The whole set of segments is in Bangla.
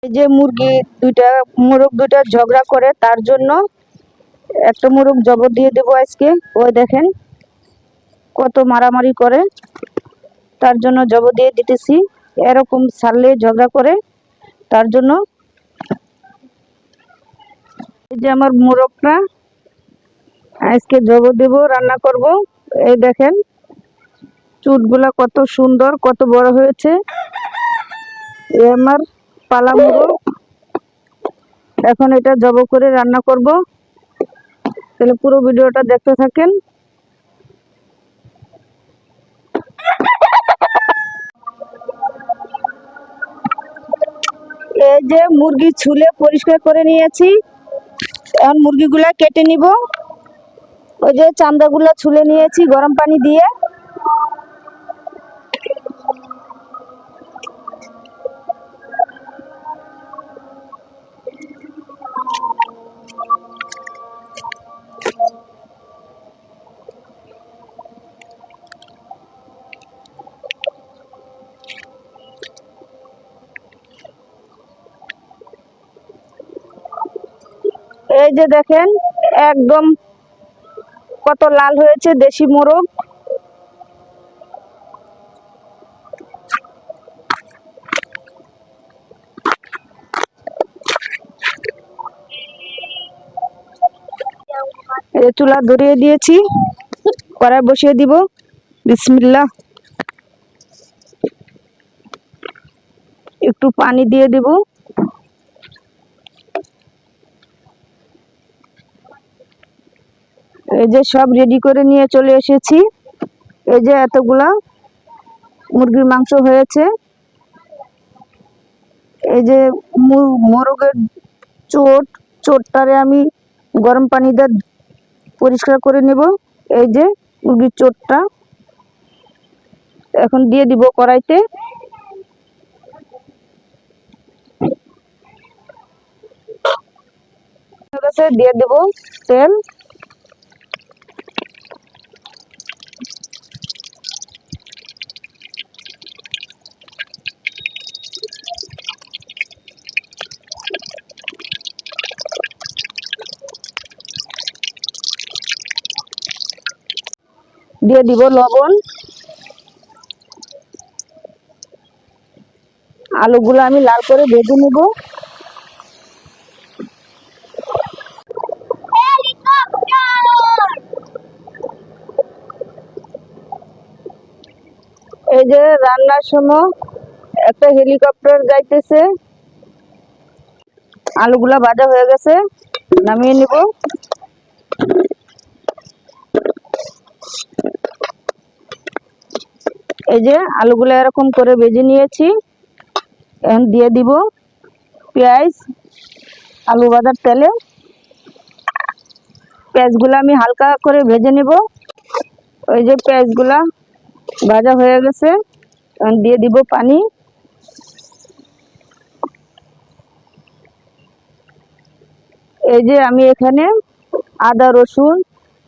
এই যে মুরগি দুইটা, মোরগ দুইটা ঝগড়া করে, তার জন্য একটা মোরগ জবর দিয়ে দেবো আজকে। ওই দেখেন কত মারামারি করে, তার জন্য জবর দিয়ে দিতেছি। এরকম ছাড়লে ঝগড়া করে, তার জন্য। এই যে আমার মোরগটা আজকে জবর দেব, রান্না করব। এই দেখেন চুটগুলা কত সুন্দর, কত বড় হয়েছে। এই আমার পালা মোরগ, এখন এটা জবর করে রান্না করব। তাহলে পুরো ভিডিওটা দেখতে থাকেন। এই যে মুরগি ছুলে পরিষ্কার করে নিয়েছি, এখন মুরগিগুলা কেটে নিব। ওই যে চামড়াগুলা ছুলে নিয়েছি গরম পানি দিয়ে। এই যে দেখেন একদম কত লাল হয়েছে দেশি মোরগ। এই চুলা ধরিয়ে দিয়েছি, কড়াই বসিয়ে দিব। বিসমিল্লাহ। একটু পানি দিয়ে দিব। এই যে সব রেডি করে নিয়ে চলে এসেছি। এই যে এতগুলা মুরগির মাংস হয়েছে। এই যে মোরগের চোটটারে আমি গরম পানি দিয়ে পরিষ্কার করে নেব। এই যে মুরগির চোটটা এখন দিয়ে দিব কড়াইতে। দিয়ে দেব তেল। দিয়ে দিব লবণ। আলুগুলো আমি লাল করে ভেজে নেব। এই যে রান্নার সময় একটা হেলিকপ্টার যাইতেছে। আলুগুলা ভাজা হয়ে গেছে, নামিয়ে নিব। এই যে আলুগুলা এরকম করে ভেজে নিয়েছি, এখন দিয়ে দিব পেঁয়াজ। আলু ভাজার তেলে পেঁয়াজগুলা আমি হালকা করে ভেজে নেব। ওই যে পেঁয়াজগুলা ভাজা হয়ে গেছে, এখন দিয়ে দিব পানি। এই যে আমি এখানে আদা, রসুন,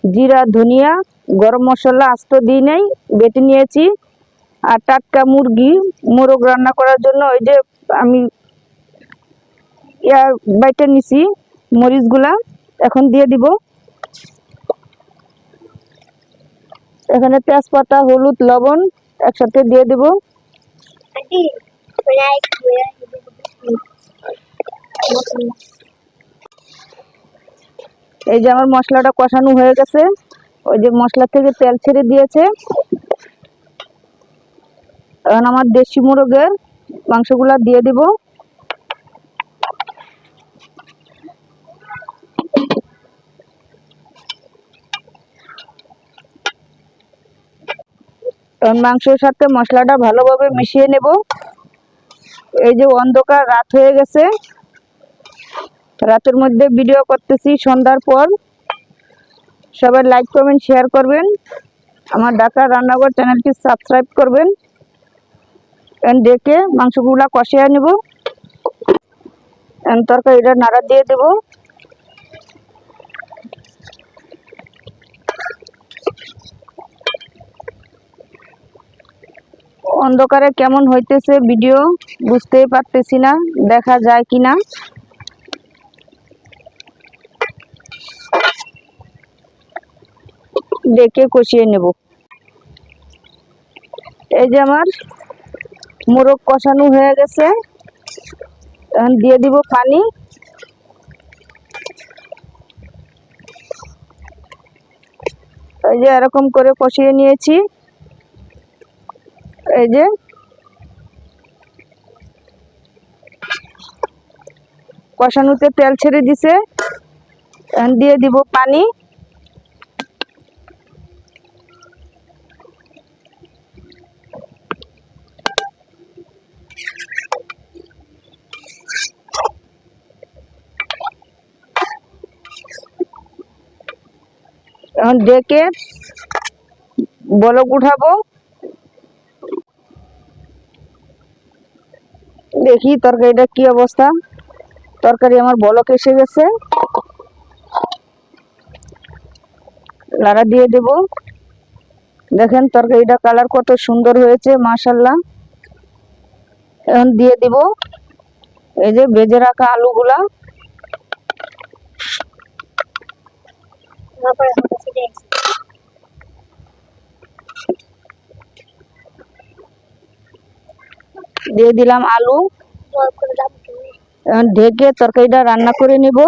জিরা, ধনিয়া, গরম মশলা আস্ত দিই নাই, বেটে নিয়েছি। আর টাটকা মোরগ রান্না করার জন্য ওই যে আমি বাইটে নিছি মরিচগুলা, এখন দিয়ে দিব। এখানে তেজপাতা, হলুদ, লবণ একসাথে দিয়ে দিব। এই যে আমার মশলাটা কষানো হয়ে গেছে, ওই যে মশলা থেকে তেল ছেড়ে দিয়েছে। এখন আমার দেশি মোরগের মাংসগুলা দিয়ে দিব। এখন মাংসের সাথে মশলাটা ভালোভাবে মিশিয়ে নেব। এই যে অন্ধকার রাত হয়ে গেছে, রাতের মধ্যে ভিডিও করতেছি সন্ধ্যার পর। সবাই লাইক, কমেন্ট, শেয়ার করবেন। আমার ঢাকা রান্নাঘর চ্যানেলটি সাবস্ক্রাইব করবেন। দেখে মাংসগুলা কষিয়ে নেব। তরকারিটা নাড়া দিয়ে দেব। অন্ধকারে কেমন হইতেছে ভিডিও বুঝতেই পারতেছি না, দেখা যায় কিনা। দেখে কষিয়ে নেব। এই যে আমার মোরগ কষানো হয়ে গেছে, এখন দিয়ে দিব পানি। এই যে এরকম করে কষিয়ে নিয়েছি। এই যে কষানোতে তেল ছেড়ে দিছে, এখন দিয়ে দিব পানি। এখন ডেকে বলক উঠাবো। দেখি তরকারিটা কি অবস্থা। তরকারি আমার বলক এসে গেছে, লাড়া দিয়ে দেব। দেখেন তরকারিটা কালার কত সুন্দর হয়েছে, মাশাআল্লাহ। এখন দিয়ে দিব এই যে ভেজে রাখা আলুগুলা। দিয়ে দিলাম আলু। এখন ঢেকে তরকারিটা রান্না করে নিব।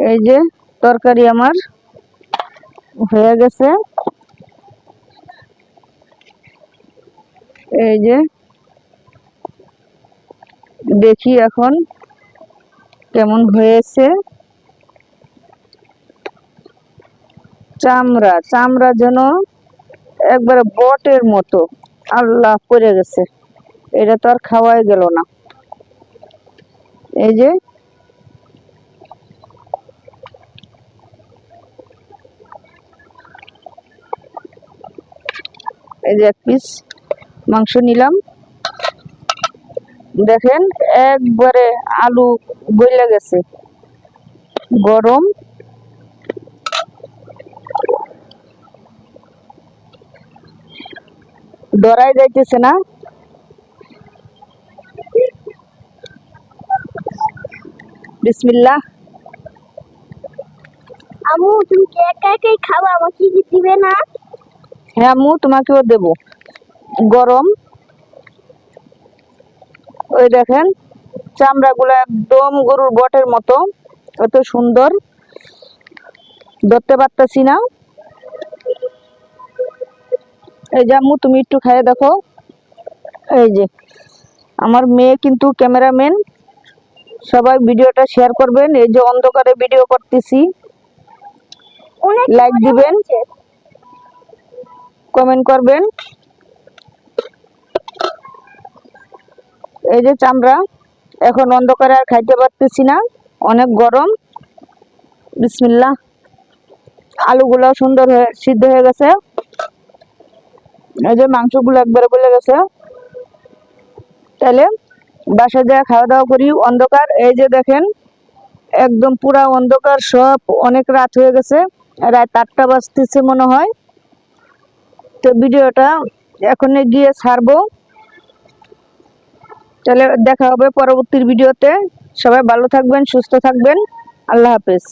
এই যে তরকারি আমার হয়ে গেছে। এই যে দেখি এখন কেমন হয়েছে। চামড়া চামড়া যেন একবারে বটের মতো আল্লাহ পড়ে গেছে, এটা তো আর খাওয়াই গেল না। এই যে এক পিস মাংস নিলাম। দেখেন একবারে আলু গলে গেছে, গরম। ধরাই যাইতেছে না। বিসমিল্লাহ। আম্মু তুমি কি একা একাই খাবা, আমাকে কি দিবে না? হ্যাঁ আম্মু, তোমাকেও দেব, গরম। ওই দেখেন চামড়া গুলো একদম গরুর বটের মতো, এত সুন্দর, ধরতে পারতাছি না। এই যে আম্মু তুমি একটু খাইয়ে দেখো। এই যে আমার মেয়ে কিন্তু ক্যামেরাম্যান, সবাই ভিডিওটা শেয়ার করবেন। এই যে অন্ধকারে ভিডিও করতেছি, লাইক দিবেন, কমেন্ট করবেন। এই যে চামড়া, এখন অন্ধকারে আর খাইতে পারতেছি না, অনেক গরম। বিসমিল্লাহ। আলুগুলো সুন্দর হয়ে সিদ্ধ হয়ে গেছে। এই যে মাংসগুলো একবারে গলে গেছে। তাহলে বাসায় যায় খাওয়া দাওয়া করি। অন্ধকার, এই যে দেখেন একদম পুরা অন্ধকার, সব অনেক রাত হয়ে গেছে, রাত 8টা বাজতেছে মনে হয়। তো ভিডিওটা এখন গিয়ে ছাড়বো। তাহলে দেখা হবে পরবর্তী ভিডিওতে। সবাই ভালো থাকবেন, সুস্থ থাকবেন। আল্লাহ হাফেজ।